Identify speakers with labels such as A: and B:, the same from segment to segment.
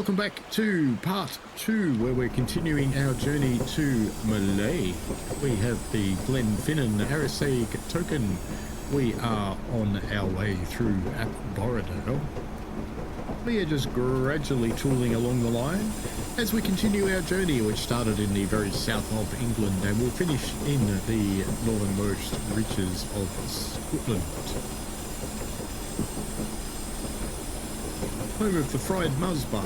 A: Welcome back to part 2, where we're continuing our journey to Mallaig. We have the Glenfinnan Arisag token. We are on our way through Borrowdale. We are just gradually tooling along the line as we continue our journey, which started in the very south of England and will finish in the northernmost reaches of Scotland. Home of the fried musbar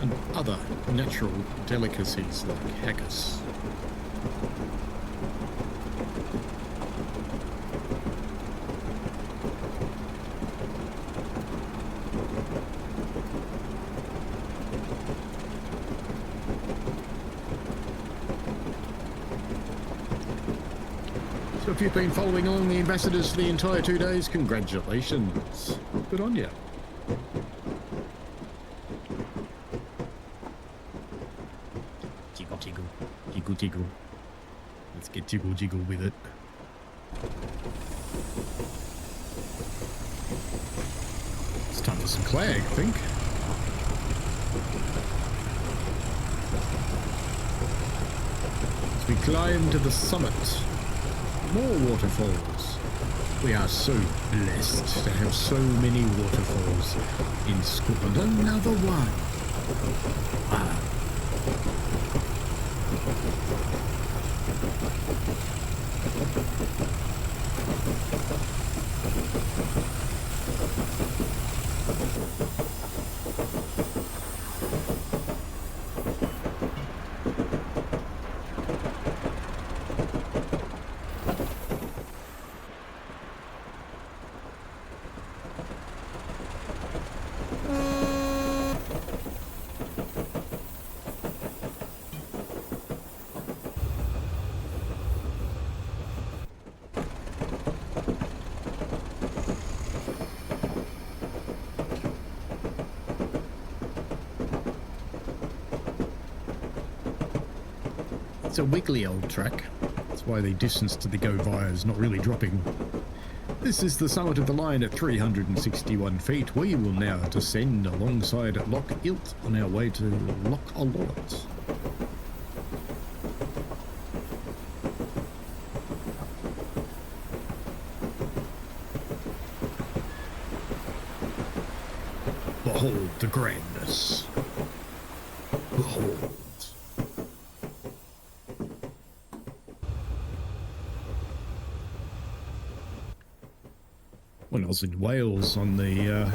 A: and other natural delicacies like haggis. So if you've been following along the ambassadors for the entire 2 days, congratulations. Good on you. Jiggle. Let's get jiggle with it. It's time for some clag, I think. As we climb to the summit, more waterfalls. We are so blessed to have so many waterfalls in Scotland. Another one. Wow. It's a wiggly old track. That's why the distance to the go via is not really dropping. This is the summit of the line at 361 feet. We will now descend alongside Loch Ilt on our way to Loch Alort. Behold the grandness. Behold. When I was in Wales on the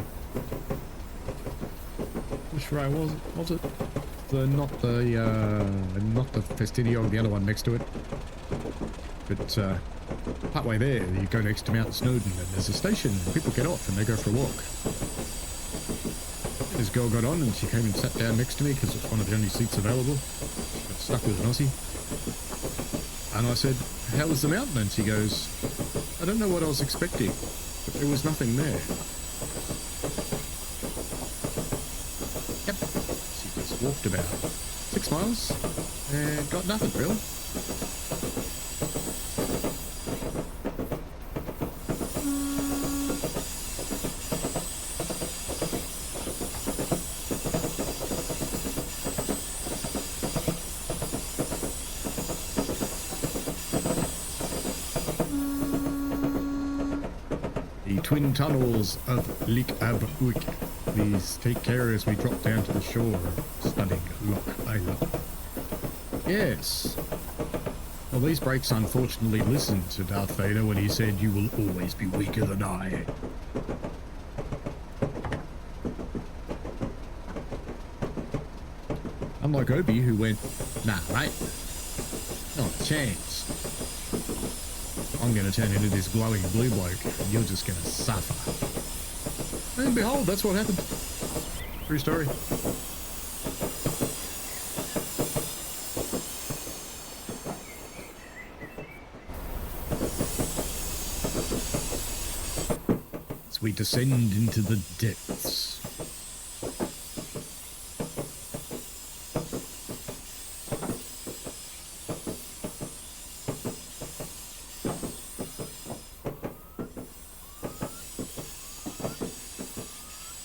A: which rail was it? Not the Festiniog, the other one next to it. But partway there, you go next to Mount Snowdon, and there's a station. And people get off and they go for a walk. This girl got on and she came and sat down next to me because it's one of the only seats available. She got stuck with an Aussie. And I said, "How was the mountain?" And she goes, "I don't know what I was expecting. But there was nothing there." Yep. She just walked about 6 miles and got nothing, really. Twin tunnels of Lick Ab Wick. Please take care as we drop down to the shore of stunning Loch Island. Yes. Well, these brakes unfortunately listened to Darth Vader when he said, "You will always be weaker than I." Unlike Obi, who went, "Nah, mate, not a chance. I'm going to turn into this glowing blue bloke, and you're just going to suffer." And behold, that's what happened. True story. As we descend into the depths.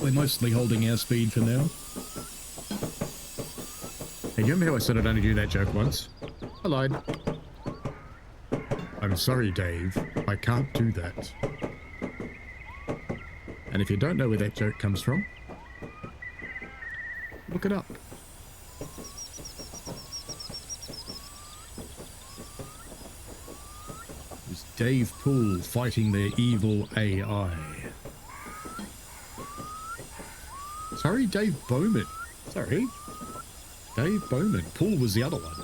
A: We're mostly holding our speed for now. And you remember how I said I'd only do that joke once? I lied. I'm sorry, Dave. I can't do that. And if you don't know where that joke comes from, look it up. It was Dave Poole fighting their evil AI. Sorry, Dave Bowman. Sorry. Dave Bowman. Poole was the other one.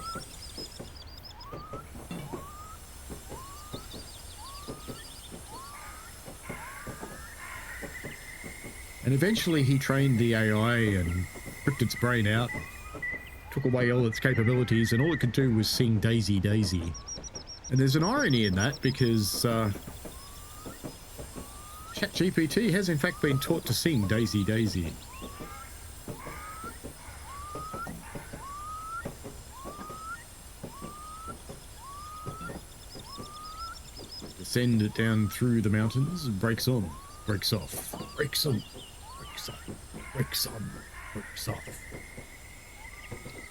A: And eventually he trained the AI and ripped its brain out, took away all its capabilities, and all it could do was sing Daisy, Daisy. And there's an irony in that because ChatGPT has in fact been taught to sing Daisy, Daisy. Descend it down through the mountains, breaks on, breaks off, breaks on. Breaks on, breaks off.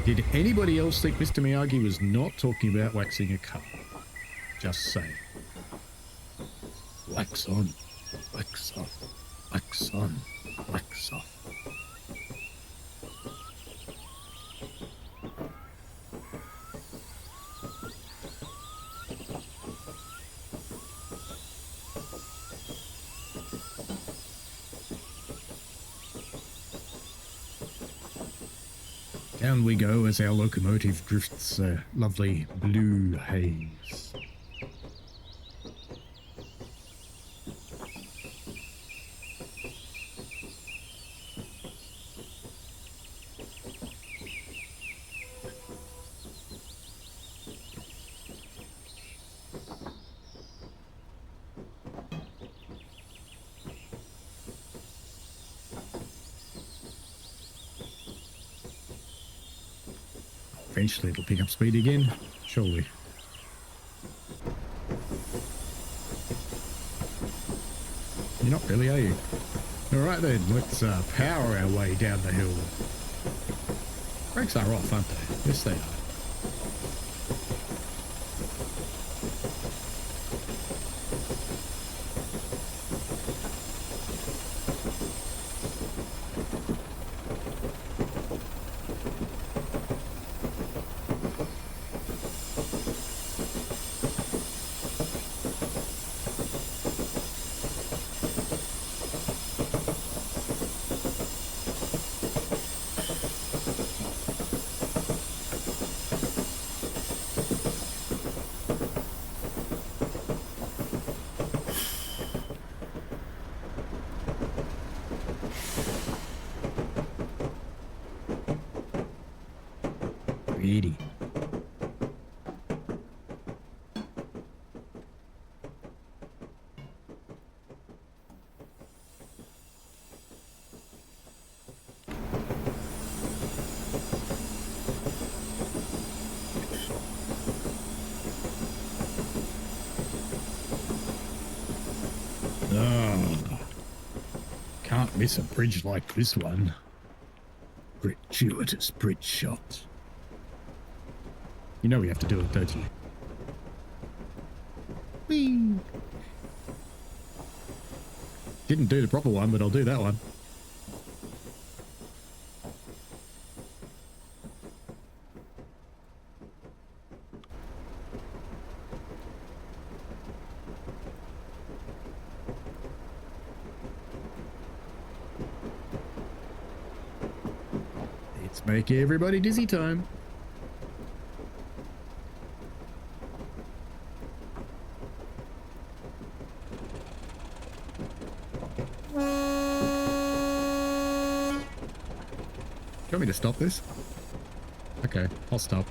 A: Did anybody else think Mr. Miyagi was not talking about waxing a car? Just saying. Wax on, wax off, wax on, wax off. Down we go as our locomotive drifts a lovely blue haze. Eventually it'll pick up speed again, surely. You're not really, are you? Alright then, let's power our way down the hill. Brakes are off, aren't they? Yes, they are. Pretty. Oh, can't miss a bridge like this one. Gratuitous bridge shot. You know we have to do it, don't you? Whee! Didn't do the proper one, but I'll do that one. It's make everybody dizzy time. Do you want me to stop this? Okay, I'll stop.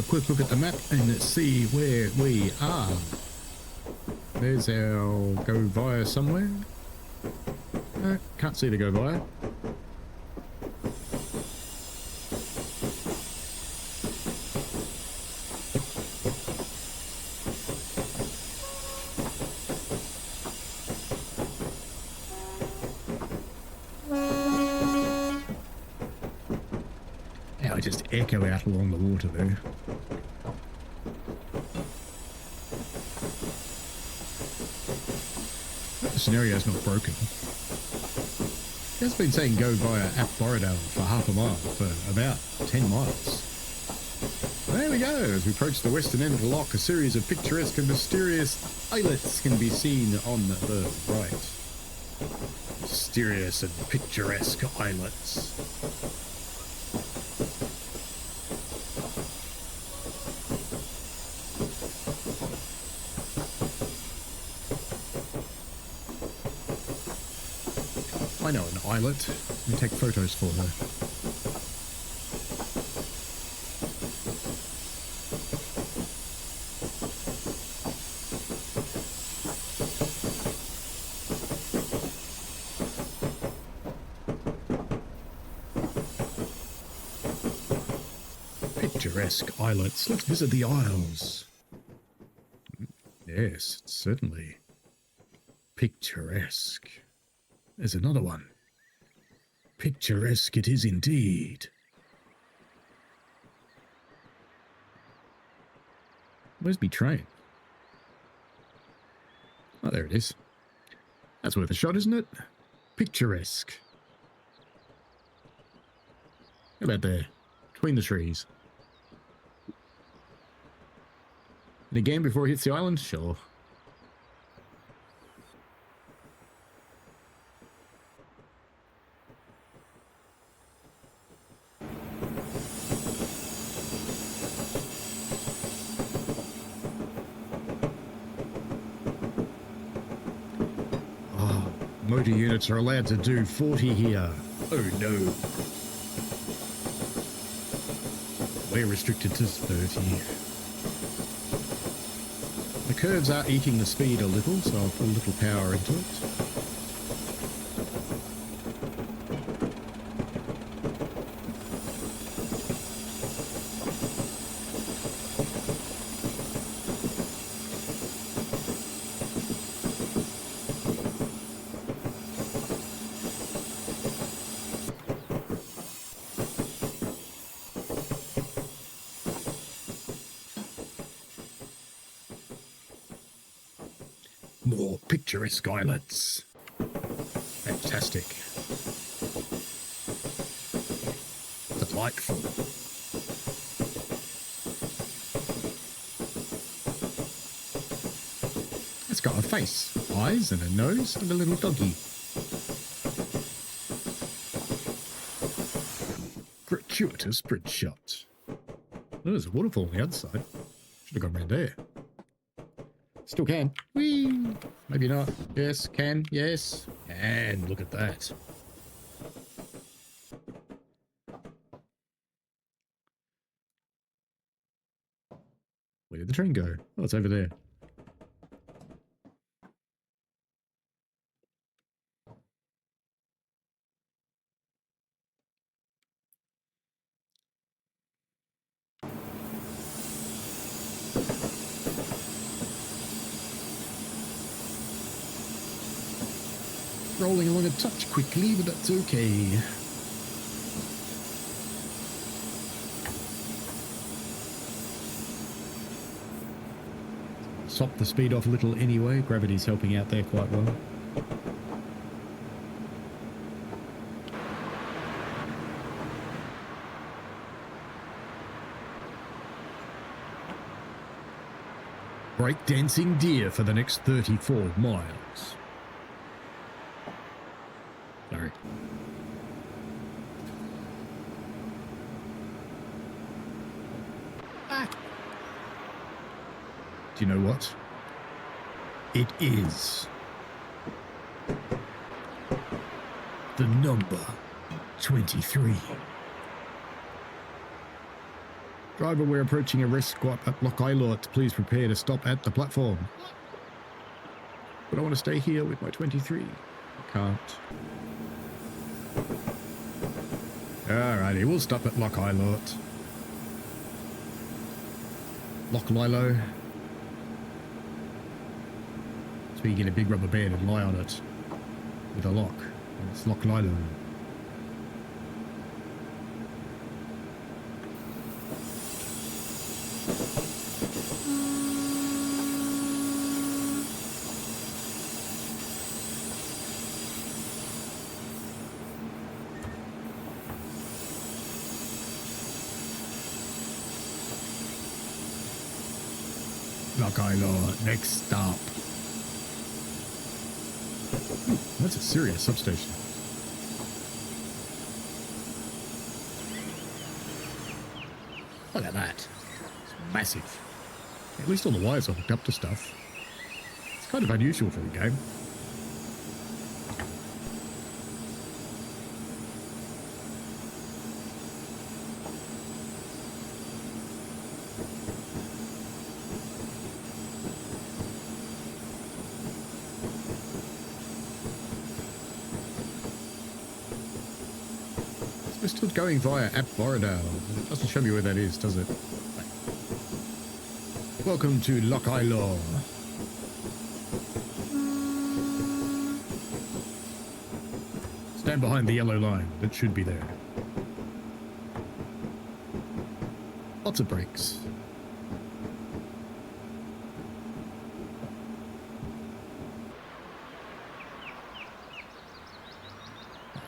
A: a quick look at the map and see where we are. There's our go via somewhere. Can't see the go via. Now I just echo out along the water there. The scenario's not broken. It has been saying go via Ap Borrowdale for half a mile for about 10 miles. There we go. As we approach the western end of the loch, a series of picturesque and mysterious islets can be seen on the right. Mysterious and picturesque islets. I know an islet. Let me take photos for her. Picturesque islets. Let's visit the isles. Yes, certainly. Picturesque. There's another one. Picturesque it is indeed. Where's me train? Oh, there it is. That's worth a shot, isn't it? Picturesque. How about there? Between the trees. And again before it hits the island? Sure. Motor units are allowed to do 40 here. Oh no. We're restricted to 30. The curves are eating the speed a little, so I'll put a little power into it. More picturesque islets. Fantastic. Delightful. It's got a face, eyes and a nose and a little doggy. Gratuitous bridge shot. Oh, there's a waterfall on the other side. Should have gone round there. Still can. Whee! Maybe not. Yes, can. Yes. And look at that. Where did the train go? Oh, it's over there. Rolling along a touch quickly, but that's okay. Sop the speed off a little anyway. Gravity's helping out there quite well. Breakdancing deer for the next 34 miles. Sorry. Ah. Do you know what? It is the number 23. Driver, we're approaching a rest squat at Loch Ilot. Please prepare to stop at the platform. But I want to stay here with my 23. I can't. Alrighty, we'll stop at Loch Ilot. Loch Lilo. So you get a big rubber band and lie on it with a lock. It's Loch Lilo. Loch Ilot, next stop. Ooh, that's a serious substation. Look at that. It's massive. At least all the wires are hooked up to stuff. It's kind of unusual for a game. We're still going via Ap Borrowdale. It doesn't show me where that is, does it? Welcome to Loch Ilot. Stand behind the yellow line. That should be there. Lots of brakes.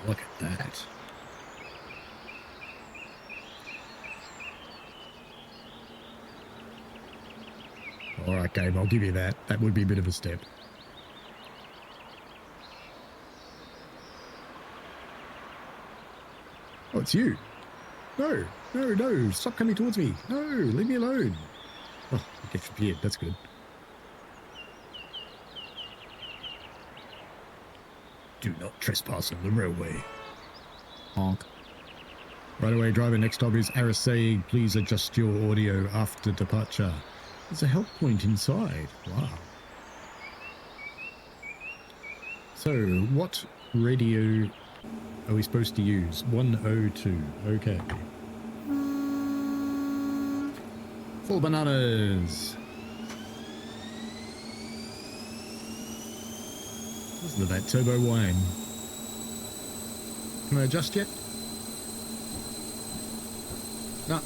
A: Look at that. Alright, game, I'll give you that. That would be a bit of a step. Oh, it's you. No, no, no. Stop coming towards me. No, leave me alone. Oh, you get disappeared. That's good. Do not trespass on the railway. Honk. Right away, driver. Next stop is Arisaig. Please adjust your audio after departure. There's a help point inside. Wow. So, what radio are we supposed to use? 102. Okay. Full bananas. Listen to that turbo whine. Can I adjust yet? No.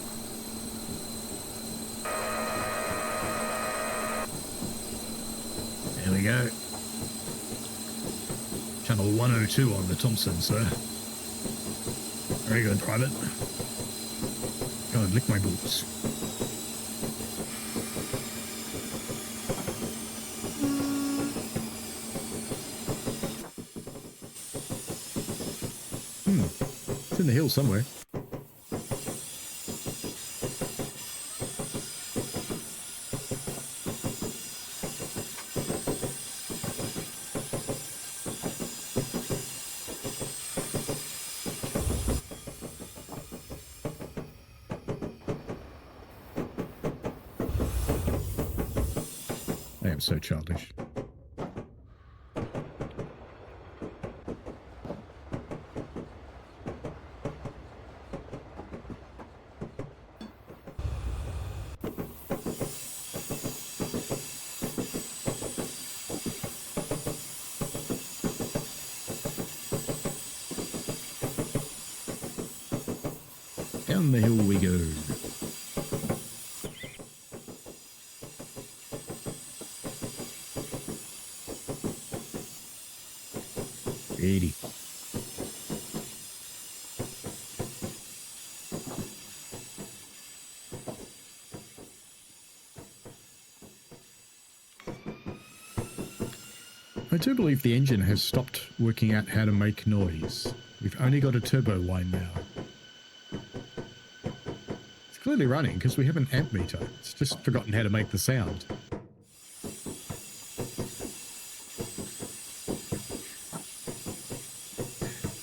A: There we go. Channel 102 on the Thompson, sir. Very good, private. Go and lick my boots. It's in the hill somewhere. I am so childish. Down the hill we go. Ready. I do believe the engine has stopped working out how to make noise. We've only got a turbo whine now. It's clearly running because we have an amp meter. It's just forgotten how to make the sound.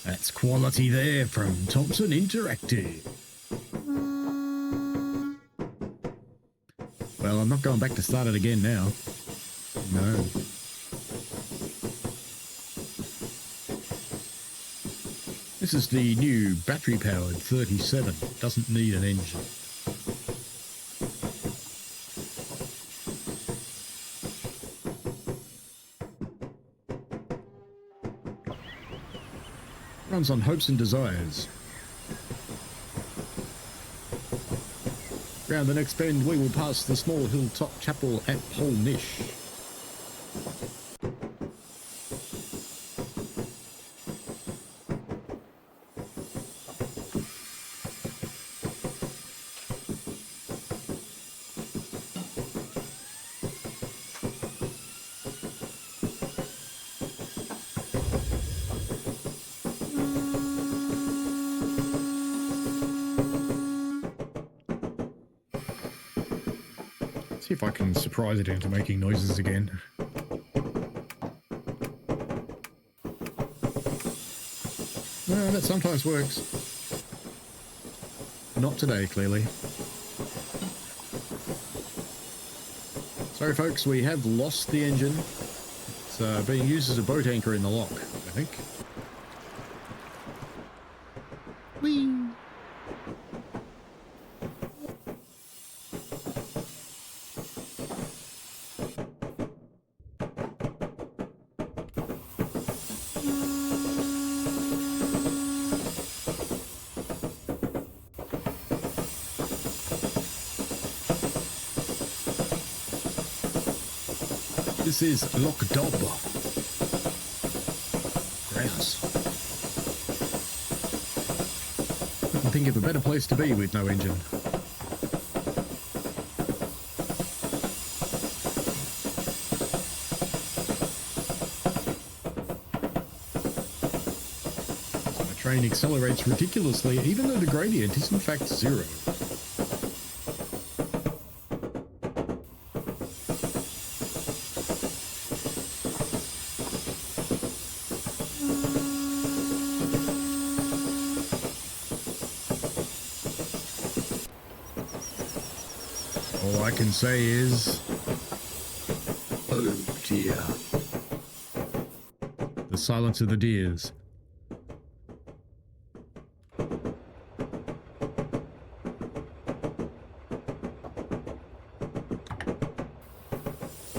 A: That's quality there from Thompson Interactive. Well, I'm not going back to start it again now. No. This is the new battery-powered 37. Doesn't need an engine. Runs on hopes and desires. Round the next bend, we will pass the small hilltop chapel at Polnish. See if I can surprise it into making noises again. Well, that sometimes works. Not today, clearly. Sorry, folks, we have lost the engine. It's being used as a boat anchor in the lock, I think. Whee! This is Loch Dob. Grouse. Couldn't think of a better place to be with no engine. My train accelerates ridiculously, even though the gradient is in fact 0. All I can say is, oh dear. The silence of the deers.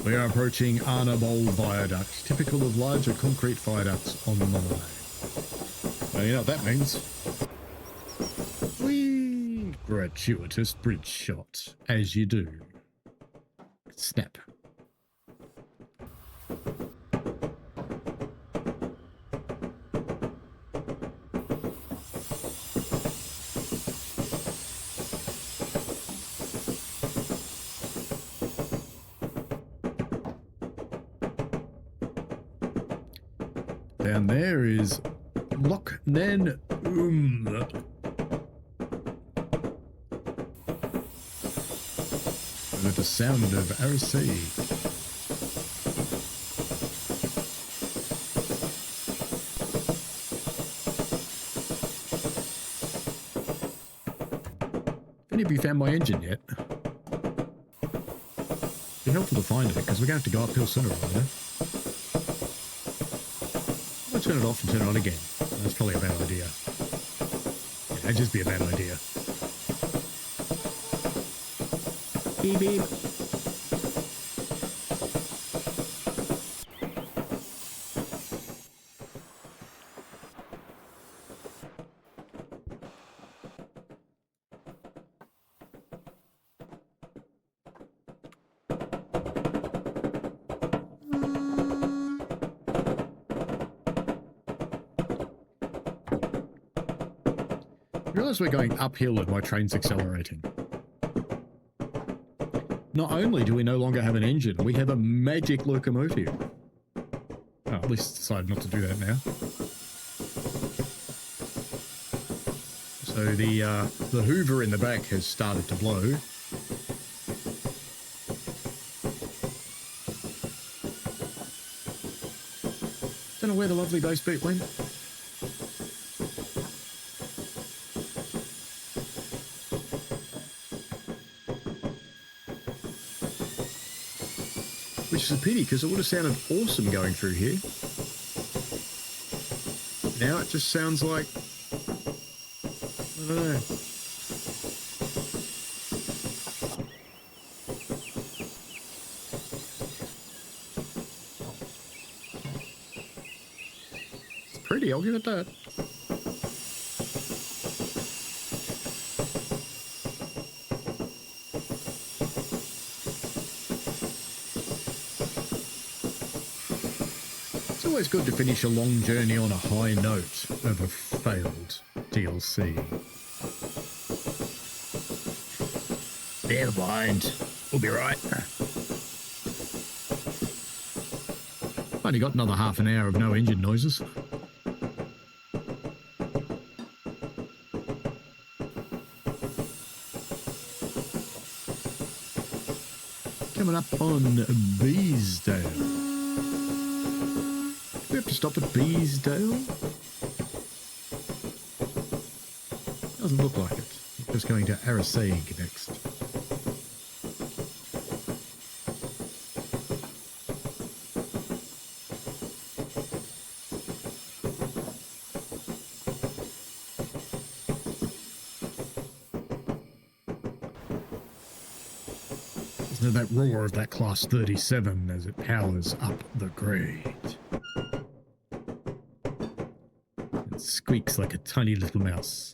A: We are approaching Arnabol Viaduct, typical of larger concrete viaducts on the Mallaig. Well, you know what that means. Whee! Gratuitous bridge shot, as you do. Snap. Down there is Loch Nen with the sound of RC. Any of you found my engine yet? It'd be helpful to find it because we're going to have to go uphill sooner or later. I'll turn it off and turn it on again. That's probably a bad idea. Yeah, that'd just be a bad idea. Beep beep. I realise we're going uphill and my train's accelerating. Not only do we no longer have an engine, we have a magic locomotive. Oh, at least decided not to do that now. So the hoover in the back has started to blow. Don't know where the lovely bass beat went. which is a pity because it would have sounded awesome going through here. Now it just sounds like, I don't know. It's pretty, I'll give it that. It's always good to finish a long journey on a high note of a failed TLC. Never mind, we'll be right. Only got another half an hour of no engine noises. Coming up on Beesdale. Do we have to stop at Beesdale? Doesn't look like it. We're just going to Arisaig next. Isn't that roar of that Class 37 as it powers up the grade? It squeaks like a tiny little mouse.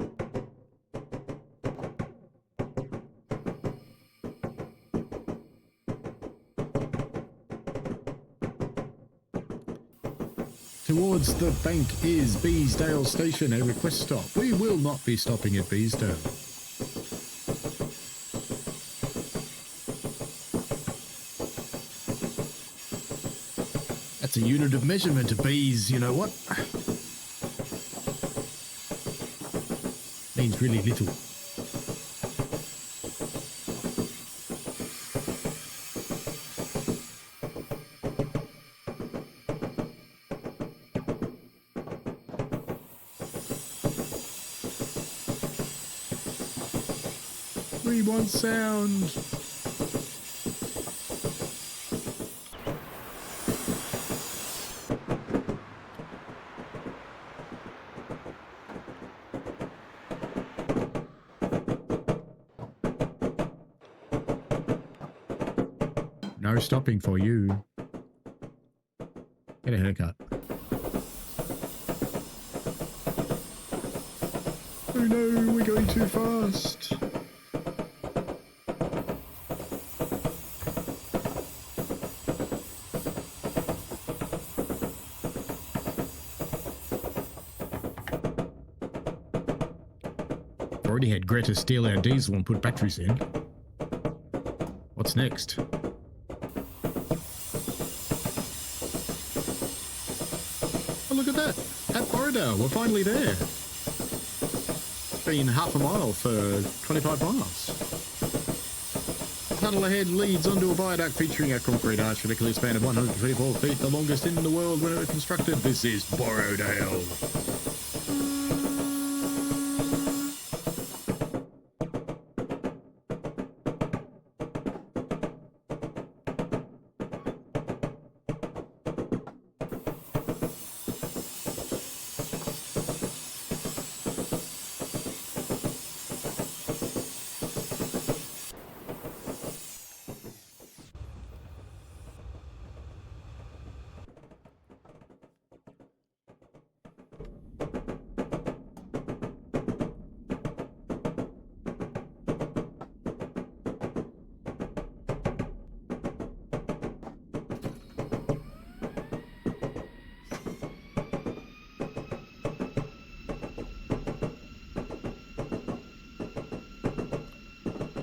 A: Towards the bank is Beesdale Station, a request stop. We will not be stopping at Beesdale. That's a unit of measurement of bees, you know what? Means really little. We want sound. No stopping for you. Get a haircut. Oh no, we're going too fast. Already had Greta steal our diesel and put batteries in. What's next? Oh, look at that. At Borrowdale, we're finally there. Been half a mile for 25 miles. Tunnel ahead leads onto a viaduct featuring a concrete arch with a clear span of 124 feet, the longest in the world when it was constructed. This is Borrowdale.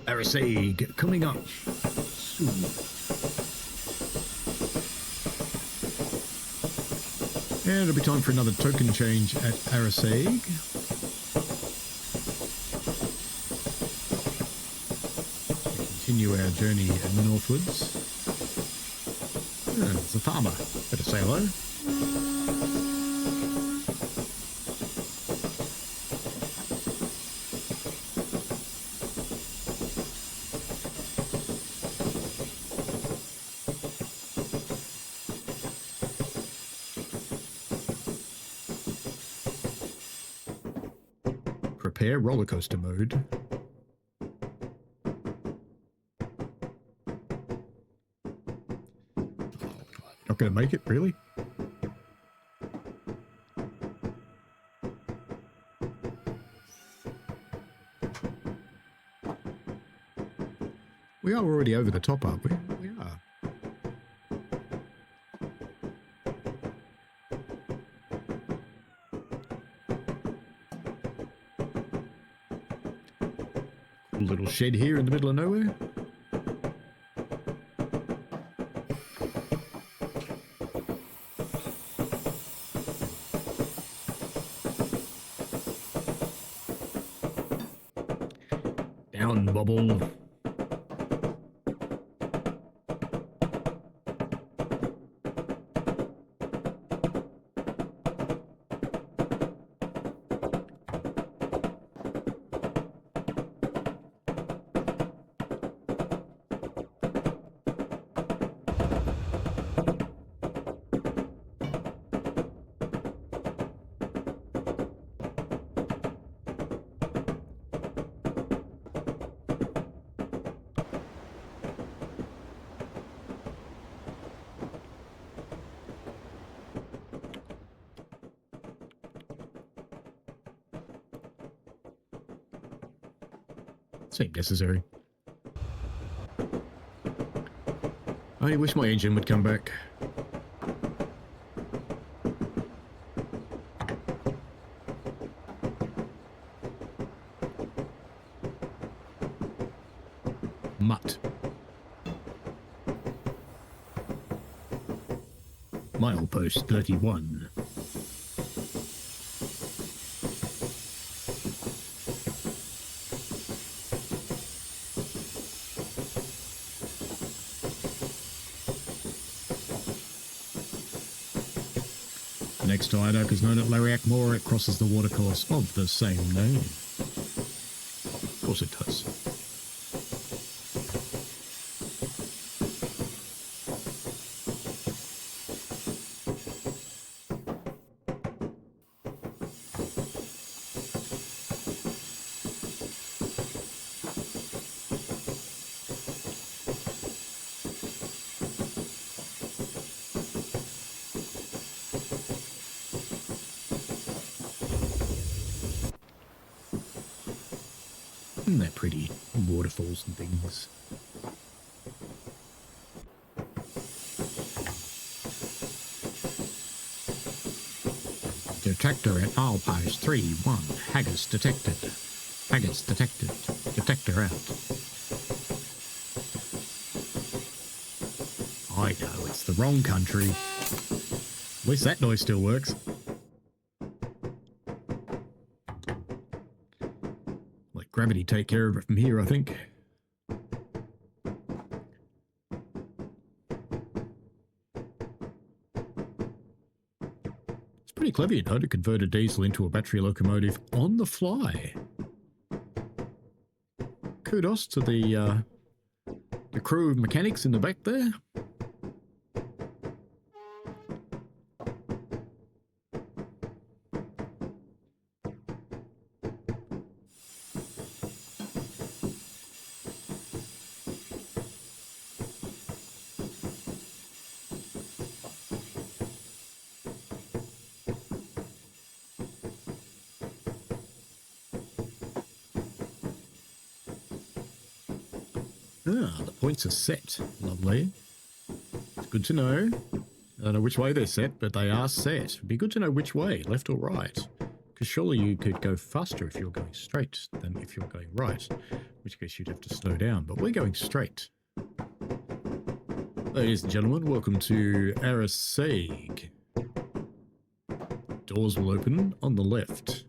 A: Arisaig coming up soon. And it'll be time for another token change at Arisaig. Continue our journey northwards. There's a farmer. Better say hello. repair, roller coaster mode. Not going to make it, really? We are already over the top, aren't we? We are. Cool little shed here in the middle of nowhere. Down, bubble. Seemed necessary. I wish my engine would come back. Mutt. Milepost 31. Next to Idoc is known at Lariak Moor. It crosses the watercourse of the same name. Of course it does. Isn't that pretty? Waterfalls and things. Detector at all post 3-1. Haggis detected. Haggis detected. Detector out. I know, it's the wrong country. At least that noise still works. Let gravity take care of it from here, I think. It's pretty clever, you know, to convert a diesel into a battery locomotive on the fly. Kudos to the crew of mechanics in the back there. Ah, the points are set. Lovely. It's good to know. I don't know which way they're set, but they are set. It'd be good to know which way, left or right. Because surely you could go faster if you're going straight than if you're going right. In which case you'd have to slow down, but we're going straight. Ladies and gentlemen, welcome to Mallaig. Doors will open on the left.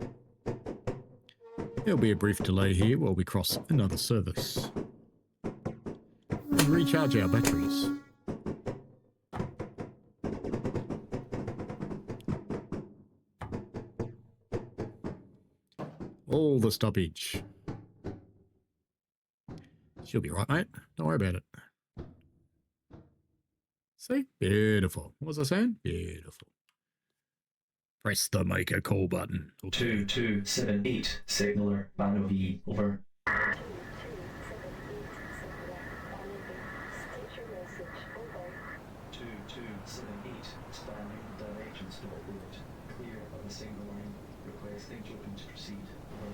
A: There'll be a brief delay here while we cross another service and recharge our batteries. All the stoppage. She'll be right, mate. Don't worry about it. See? Beautiful. What was I saying? Beautiful. Press the make a call button. Okay.
B: 2278, signaler, Bano V, over. 2278, standing direction stop road. Clear on the single line. Requesting open to proceed. Over.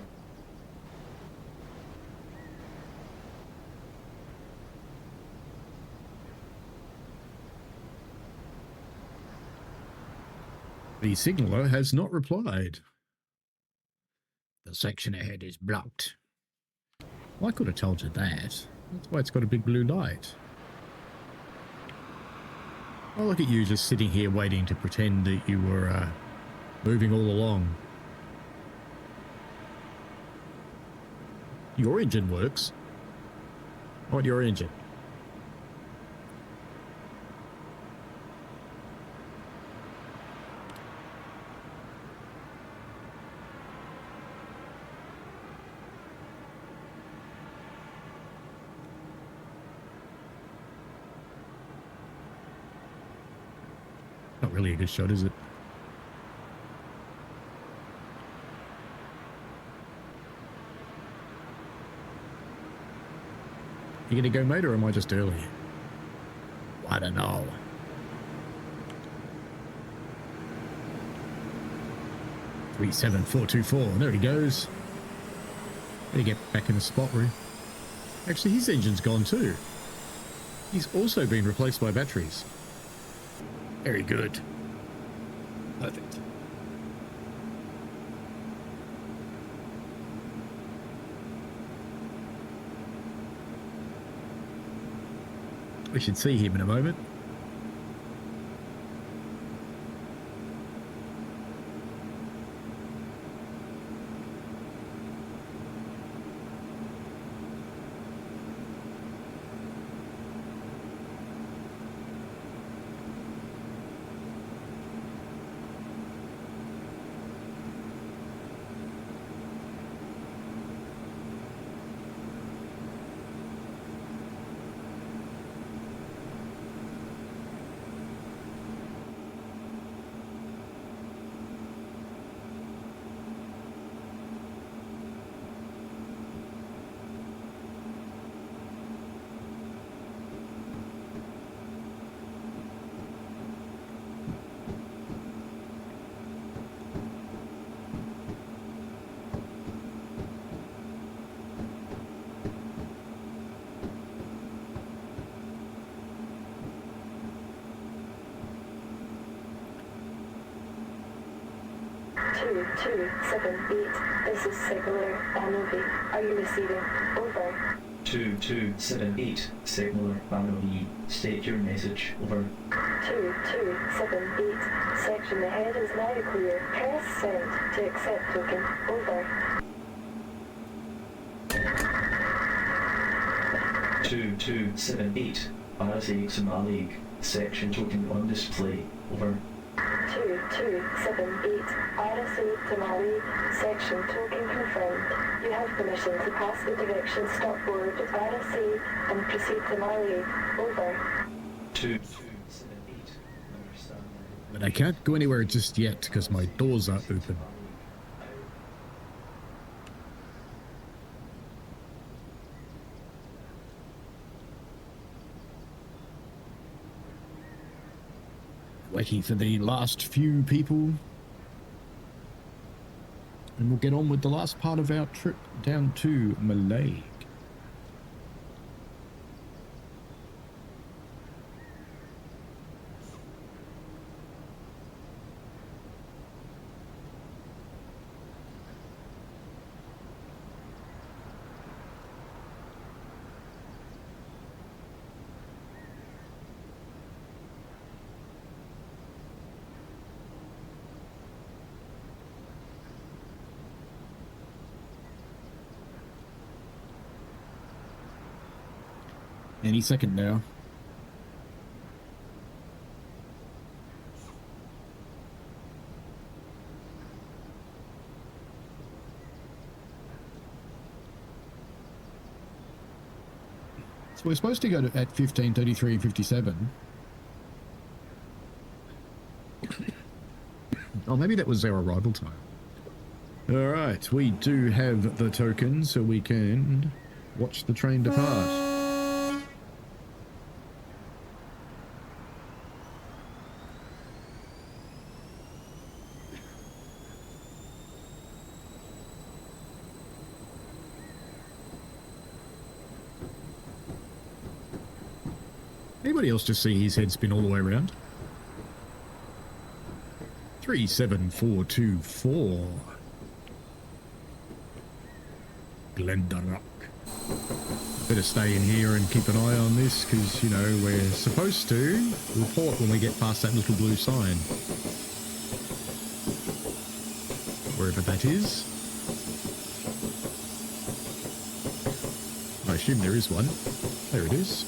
A: The signaller has not replied. The section ahead is blocked. Well, I could have told you that. That's why it's got a big blue light. Oh, look at you just sitting here waiting to pretend that you were moving all along. Your engine works. What, your engine? Not really a good shot, is it? You gonna go, mate, or am I just early? I don't know. Three 7 4 2 4. There he goes. Better get back in the spot room. Actually, his engine's gone too. He's also been replaced by batteries. Very good. Perfect. We should see him in a moment.
C: Two, 7, 8. This is signaler Banovi. Are you receiving? Over.
B: 2278, signaler Bano V. State your message. Over.
C: 2278. Section ahead is now clear. Press send to accept token. Over.
B: 2278, RSA to Mallaig. Section token on display. Over.
C: 2278, RSA to Mallaig, section token confirmed. You have permission to pass the direction stopboard RSA and proceed to Mallaig. Over.
B: 2278, understand.
A: But I can't go anywhere just yet because my doors are open. Waiting for the last few people. And we'll get on with the last part of our trip down to Mallaig. Any second now. So we're supposed to go to at 15:33:57. Oh, maybe that was our arrival time. All right, we do have the token, so we can watch the train depart. Anybody else just see his head spin all the way around? 37424. Glendalough. Better stay in here and keep an eye on this because, you know, we're supposed to report when we get past that little blue sign. Wherever that is. I assume there is one. There it is.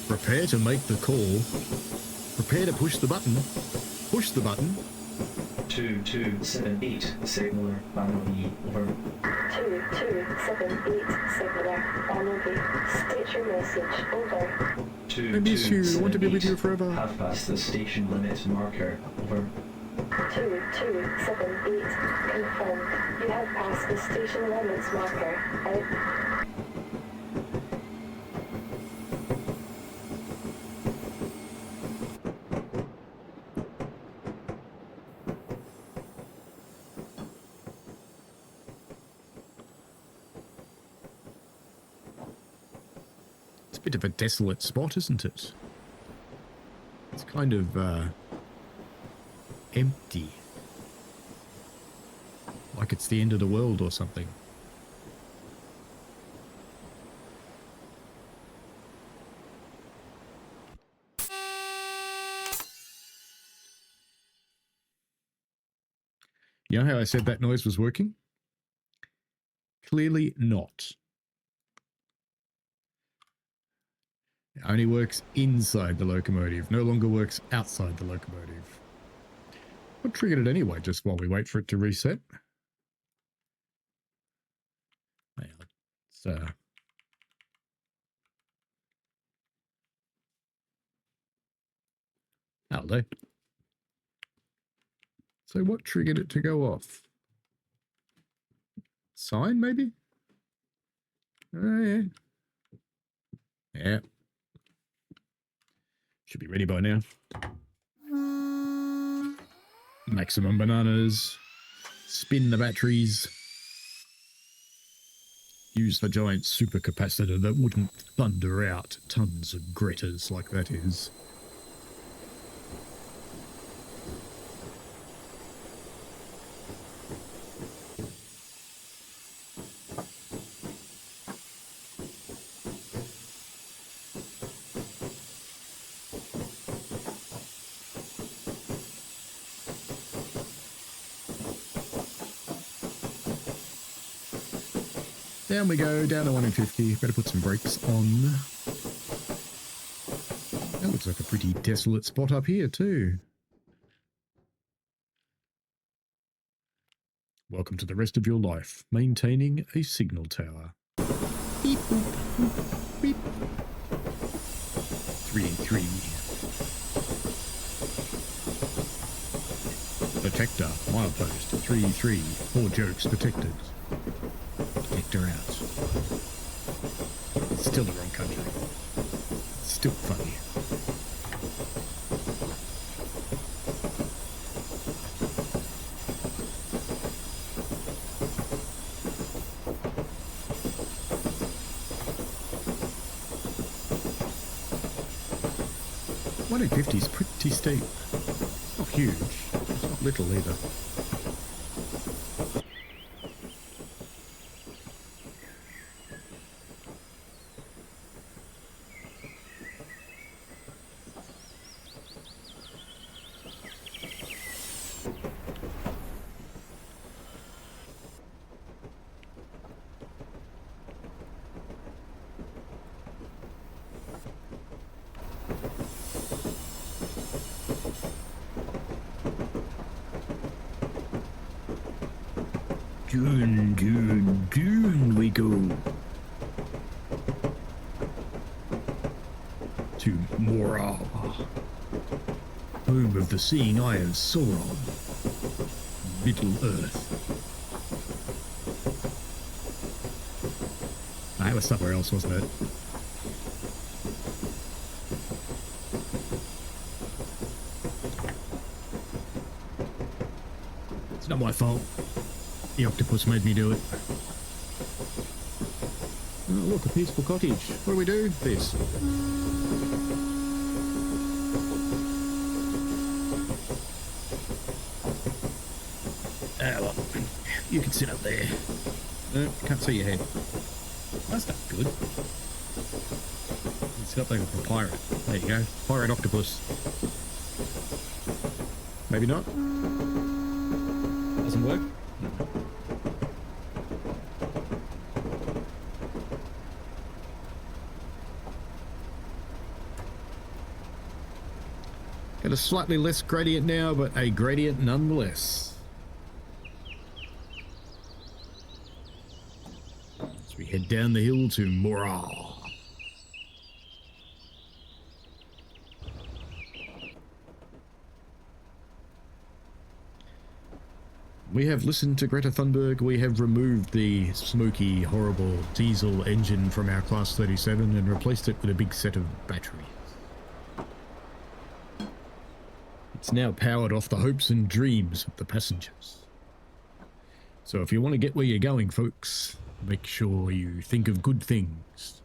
A: Prepare to make the call. Prepare to push the button. Push the button.
B: 2278, signaler, Mallaig, over.
C: 2278, signaler, Mallaig. State your message, over.
A: I miss you. I want to be with you forever.
B: Have passed the station limit marker, over.
C: 2278, confirmed. You have passed the station limits marker, out.
A: Bit of a desolate spot, isn't it? It's kind of empty, like it's the end of the world or something. You know how I said that noise was working? Clearly not. It only works inside the locomotive, no longer works outside the locomotive. What triggered it anyway, just while we wait for it to reset? It's, hello. So what triggered it to go off? Sign, maybe? Oh, yeah. Yeah. Should be ready by now. Maximum bananas. Spin the batteries. Use the giant supercapacitor that wouldn't thunder out tons of Gretas like that is. Down we go, down to 1 in 50. Better put some brakes on. That looks like a pretty desolate spot up here too. Welcome to the rest of your life, maintaining a signal tower. Beep, boop, boop, beep. 383. Detector, milepost, 3-3. 4 jokes detected. Detector out. Still the wrong country. Still funny. One in 50 is pretty steep. It's not huge. It's not little either. Dune we go. to Mora, home of the seeing eye of Sauron, Middle Earth. That was somewhere else, wasn't it? It's not my fault. The octopus made me do it. Oh, look, a peaceful cottage. What do we do? This. Ah, well, you can sit up there. No, can't see your head. That's not good. You can sit up there with a pirate. There you go. Pirate octopus. Maybe not. Doesn't work. Got a slightly less gradient now, but a gradient nonetheless. As we head down the hill to Mora. We have listened to Greta Thunberg. We have removed the smoky, horrible diesel engine from our Class 37 and replaced it with a big set of batteries. It's now powered off the hopes and dreams of the passengers. So if you want to get where you're going, folks, make sure you think of good things.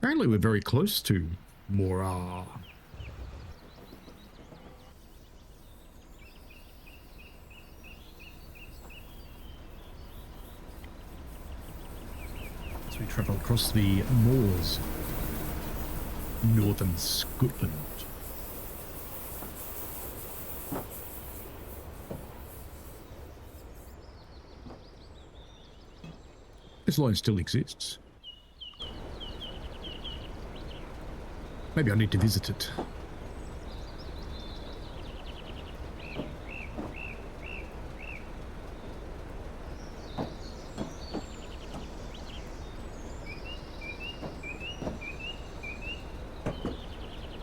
A: Apparently we're very close to Mora. As we travel across the moors, northern Scotland. This line still exists. Maybe I need to visit it.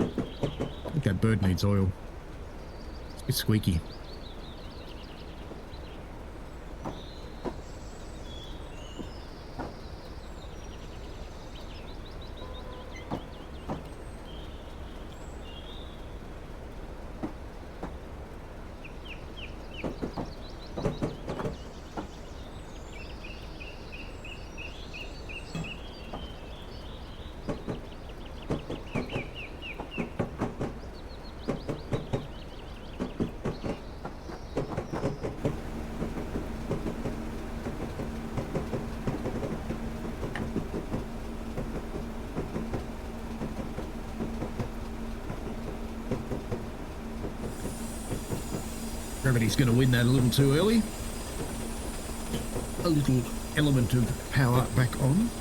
A: I think that bird needs oil. It's a bit squeaky. Gravity's going to win that a little too early. A little element of power back on.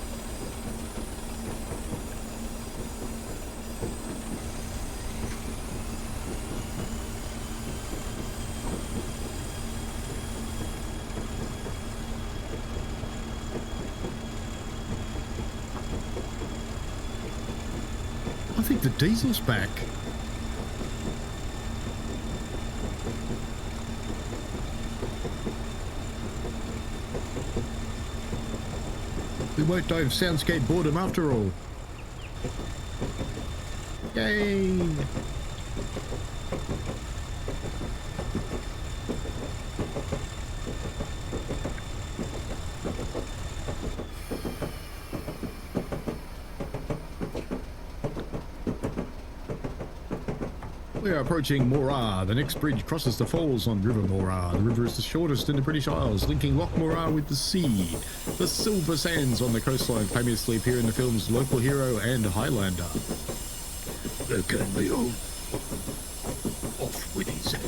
A: I think the diesel's back. We won't dive Soundscape boredom after all. Yay! We are approaching Mora. The next bridge crosses the falls on River Mora. The river is the shortest in the British Isles, linking Loch Mora with the sea. The silver sands on the coastline famously appear in the films Local Hero and Highlander. There can be all off with his head.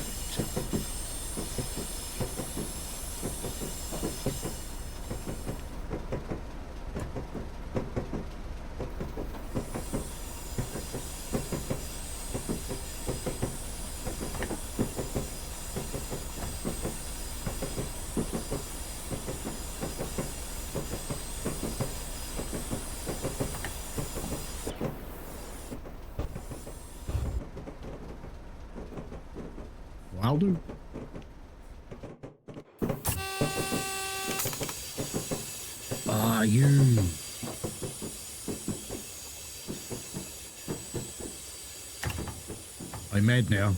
A: I'll do. Ah, you. I'm mad now.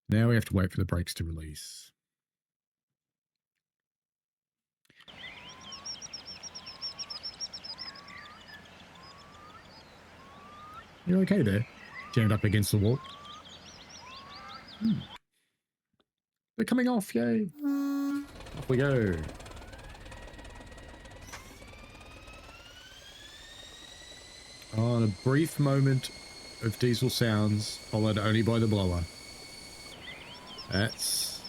A: Now we have to wait for the brakes to release. You're okay there? Jammed up against the wall. They're coming off, yay! Off we go. On a brief moment of diesel sounds, followed only by the blower. That's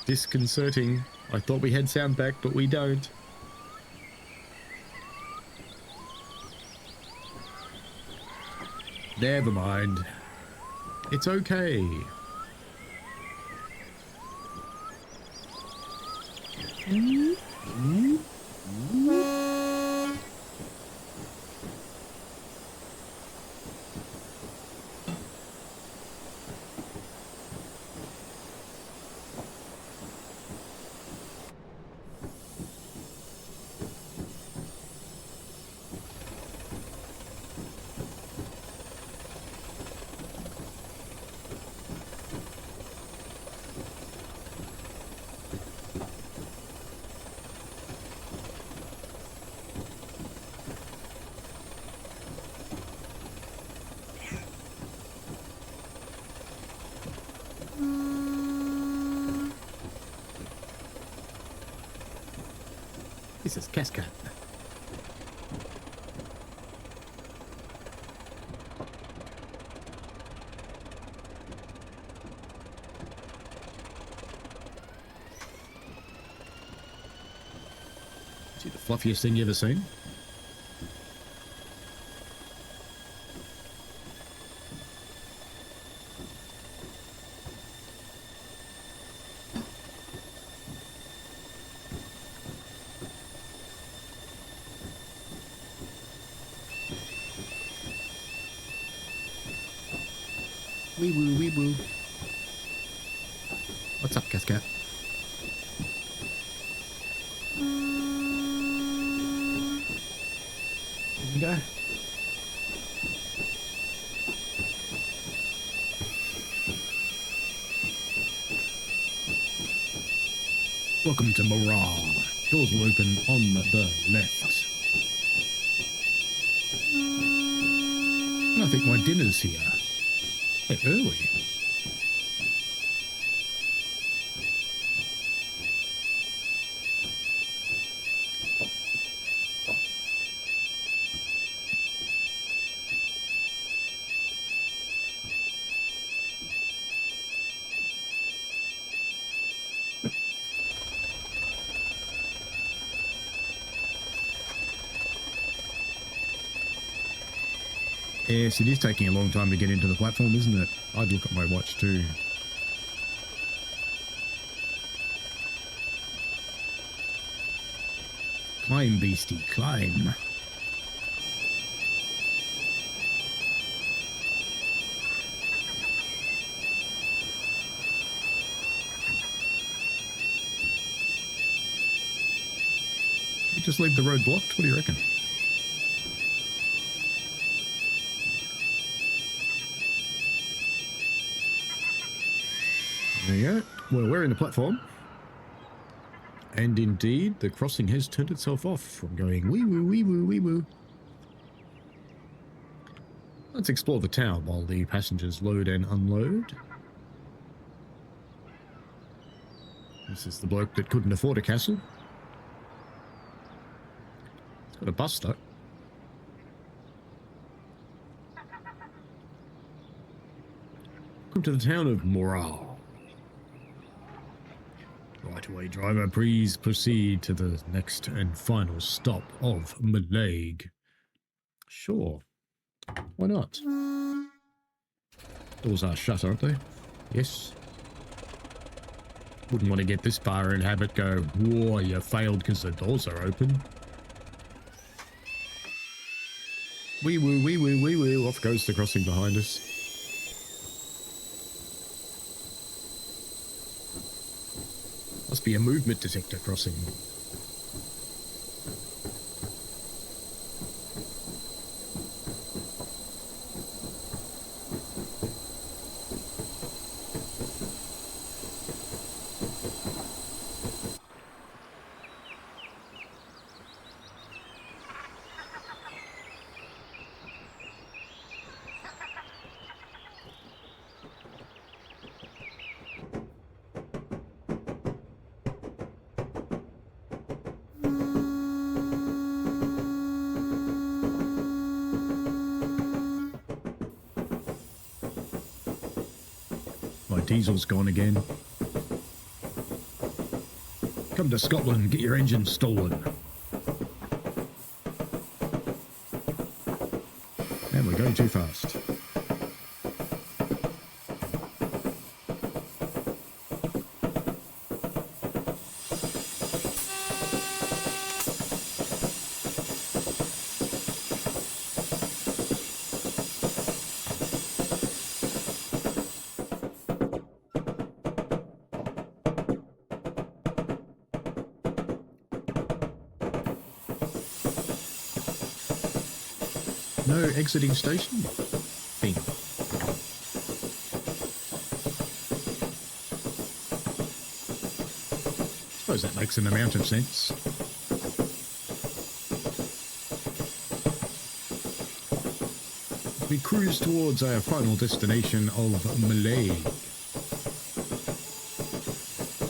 A: disconcerting. I thought we had sound back, but we don't. Never mind. It's okay. This is Cascade. See the fluffiest thing you ever seen? Wee woo, wee woo. What's up, Cascat? Here we go. Welcome to Morale. Doors will open on the left. I think my dinner's here. Bit early. Yes, it is taking a long time to get into the platform, isn't it? I'd look at my watch too. Climb, beastie, climb. You just leave the road blocked? What do you reckon? There you go. Well, we're in the platform. And indeed, the crossing has turned itself off from going wee woo, wee woo, wee woo. Let's explore the town while the passengers load and unload. This is the bloke that couldn't afford a castle. It's got a bus though. Welcome to the town of Morale. Right away, driver, please proceed to the next and final stop of Mallaig. Sure. Why not? Doors are shut, aren't they? Yes. Wouldn't want to get this far and have it go, whoa, you failed because the doors are open. Wee woo, wee woo, wee woo. Off goes the crossing behind us. Must be a movement detector crossing. My diesel's gone again. Come to Scotland, get your engine stolen. And we're going too fast. No exiting station thing. Suppose that makes an amount of sense. We cruise towards our final destination of Mallaig,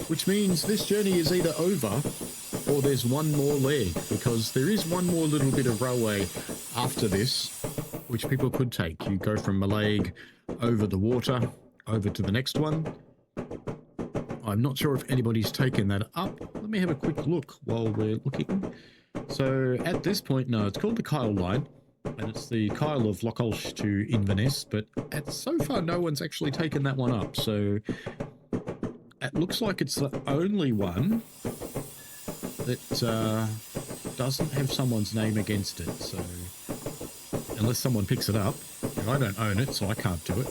A: which means this journey is either over or there's one more leg, because there is one more little bit of railway after this, which people could take. You go from Mallaig over the water, over to the next one. I'm not sure if anybody's taken that up. Let me have a quick look while we're looking. So at this point, no, it's called the Kyle line, and it's the Kyle of Lochulsh to Inverness, but so far no one's actually taken that one up. So it looks like it's the only one that doesn't have someone's name against it. So unless someone picks it up, and I don't own it, so I can't do it,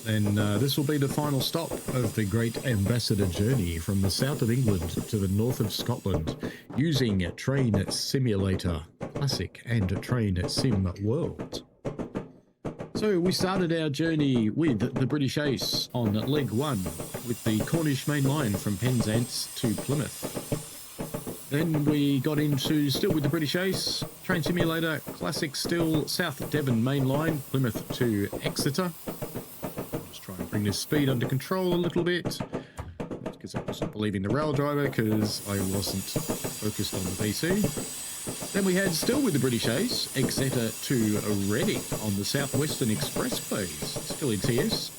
A: then this will be the final stop of the great ambassador journey from the south of England to the north of Scotland, using Train Simulator Classic and Train Sim World. So we started our journey with the British Ace on leg 1 with the Cornish main line from Penzance to Plymouth. Then we got into, still with the British Ace, Train Simulator Classic still, South Devon main line, Plymouth to Exeter. Just try and bring this speed under control a little bit. That's because I wasn't believing the rail driver, because I wasn't focused on the BC. Then we had, still with the British Ace, Exeter to Reading on the South Western Expressways, still in TS.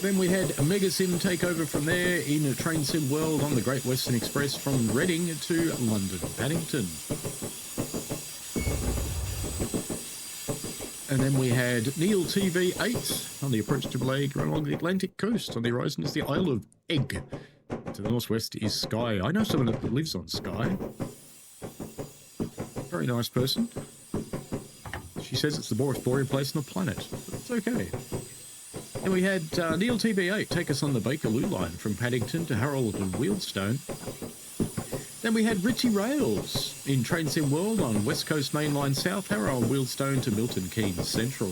A: Then we had a Mega Sim take over from there in a Train Sim World on the Great Western Express from Reading to London Paddington. And then we had Neil TV8 on the approach to Mallaig along the Atlantic coast. On the horizon is the Isle of Egg. To the northwest is Skye. I know someone that lives on Skye. Very nice person. She says it's the most boring place on the planet. But it's okay. Then we had Neil TV8 take us on the Bakerloo line from Paddington to Harold and Wealdstone. Then we had Richie Rails in Train Sim World on West Coast Main Line South, Harold and Wealdstone to Milton Keynes Central.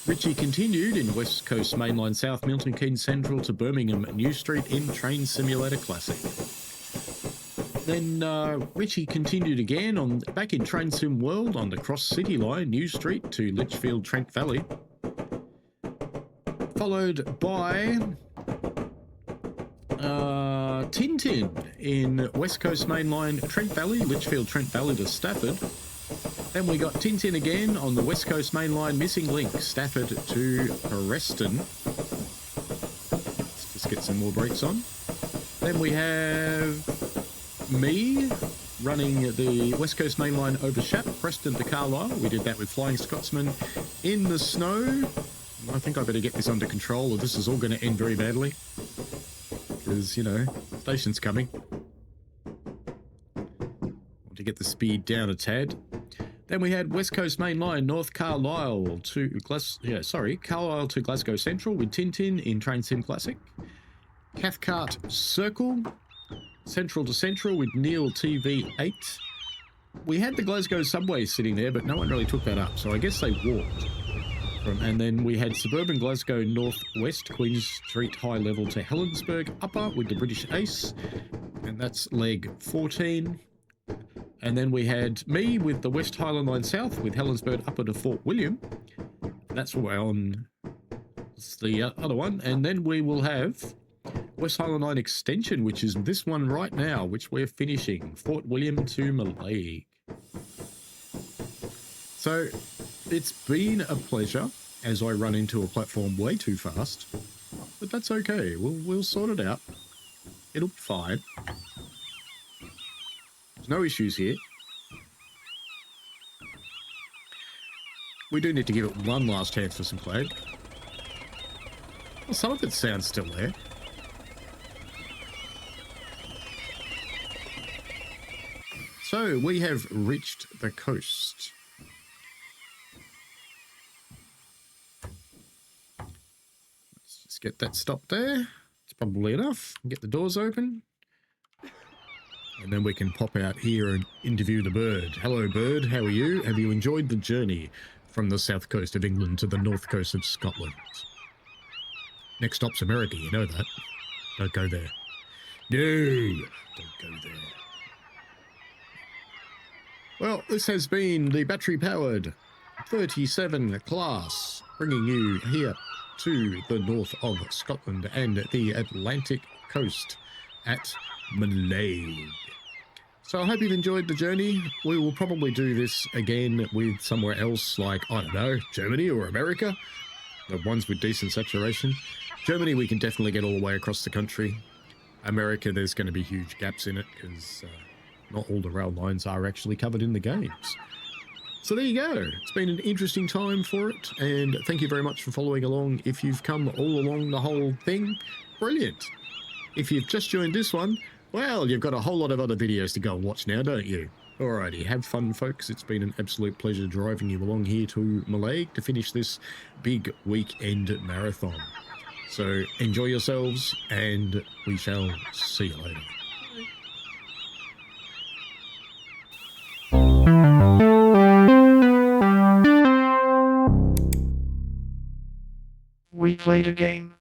A: Richie continued in West Coast Main Line South, Milton Keynes Central to Birmingham New Street in Train Simulator Classic. Then Richie continued again back in Train Sim World on the Cross City line, New Street to Lichfield Trent Valley. Followed by Tintin in West Coast Main Line Trent Valley, Lichfield Trent Valley to Stafford. Then we got Tintin again on the West Coast Main Line Missing Link, Stafford to Preston. Let's just get some more brakes on. Then we have me running the West Coast Main Line over Shap, Preston to Carlisle. We did that with Flying Scotsman in the snow. I think I better get this under control or this is all going to end very badly. because, you know, station's coming. Want to get the speed down a tad. Then we had West Coast Main Line, North Carlisle to Carlisle to Glasgow Central with Tintin in Train Sim Classic. Cathcart Circle, Central to Central with Neil TV8. We had the Glasgow subway sitting there, but no one really took that up, so I guess they walked. And then we had Suburban Glasgow Northwest, Queen Street High Level to Helensburgh Upper with the British Ace, and that's leg 14. And then we had me with the West Highland Line South with Helensburgh Upper to Fort William. That's on the other one. And then we will have West Highland Line Extension, which is this one right now, which we're finishing, Fort William to Mallaig. So it's been a pleasure as I run into a platform way too fast, but that's okay. We'll sort it out. It'll be fine. There's no issues here. We do need to give it one last chance for some play. Well, some of it sounds still there. So we have reached the coast. Let's just get that stopped there. It's probably enough. Get the doors open. And then we can pop out here and interview the bird. Hello, bird. How are you? Have you enjoyed the journey from the south coast of England to the north coast of Scotland? Next stop's America, you know that. Don't go there. No, don't go there. Well, this has been the battery-powered 37 class, bringing you here to the north of Scotland and the Atlantic coast at Mallaig. So I hope you've enjoyed the journey. We will probably do this again with somewhere else, like, I don't know, Germany or America, the ones with decent saturation. Germany, we can definitely get all the way across the country. America, there's going to be huge gaps in it because not all the rail lines are actually covered in the games. So there you go. It's been an interesting time for it, and thank you very much for following along. If you've come all along the whole thing, brilliant. If you've just joined this one, well, you've got a whole lot of other videos to go and watch now, don't you? Alrighty, have fun, folks. It's been an absolute pleasure driving you along here to Mallaig to finish this big weekend marathon. So enjoy yourselves, and we shall see you later.
D: We played a game.